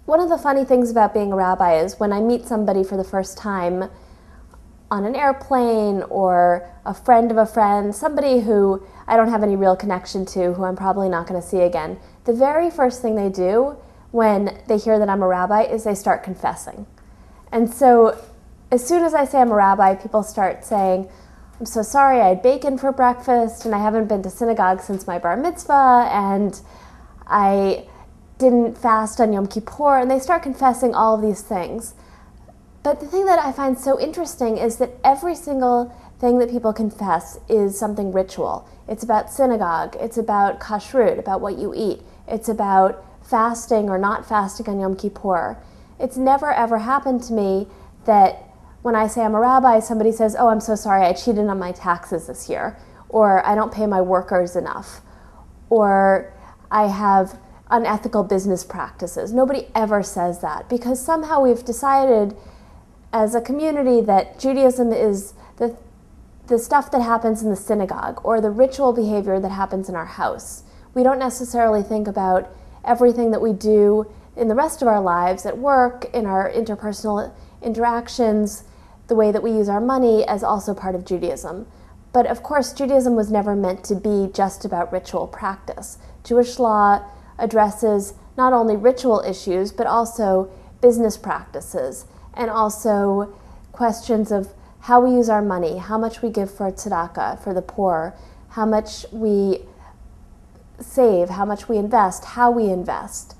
One of the funny things about being a rabbi is when I meet somebody for the first time on an airplane or a friend of a friend, somebody who I don't have any real connection to, who I'm probably not going to see again, the very first thing they do when they hear that I'm a rabbi is they start confessing. And so as soon as I say I'm a rabbi, people start saying, I'm so sorry, I had bacon for breakfast and I haven't been to synagogue since my bar mitzvah and I didn't fast on Yom Kippur, and they start confessing all of these things. But the thing that I find so interesting is that every single thing that people confess is something ritual. It's about synagogue, it's about kashrut, about what you eat, it's about fasting or not fasting on Yom Kippur. It's never ever happened to me that when I say I'm a rabbi, somebody says, oh, I'm so sorry, I cheated on my taxes this year, or I don't pay my workers enough, or I have unethical business practices. Nobody ever says that, because somehow we've decided as a community that Judaism is the stuff that happens in the synagogue or the ritual behavior that happens in our house. We don't necessarily think about everything that we do in the rest of our lives, at work, in our interpersonal interactions, the way that we use our money, as also part of Judaism. But of course, Judaism was never meant to be just about ritual practice. Jewish law addresses not only ritual issues, but also business practices, and also questions of how we use our money, how much we give for tzedakah, for the poor, how much we save, how much we invest, how we invest.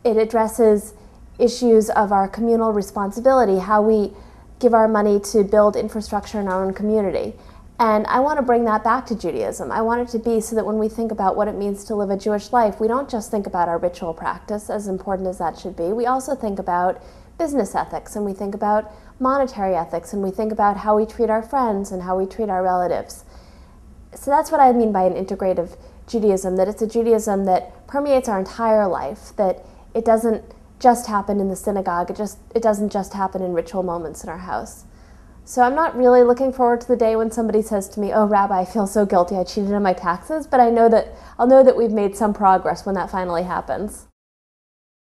It addresses issues of our communal responsibility, how we give our money to build infrastructure in our own community. And I want to bring that back to Judaism. I want it to be so that when we think about what it means to live a Jewish life, we don't just think about our ritual practice, as important as that should be. We also think about business ethics, and we think about monetary ethics, and we think about how we treat our friends and how we treat our relatives. So that's what I mean by an integrative Judaism, that it's a Judaism that permeates our entire life, that it doesn't just happen in the synagogue, it doesn't just happen in ritual moments in our house. So I'm not really looking forward to the day when somebody says to me, oh, Rabbi, I feel so guilty, I cheated on my taxes, but I'll know that we've made some progress when that finally happens.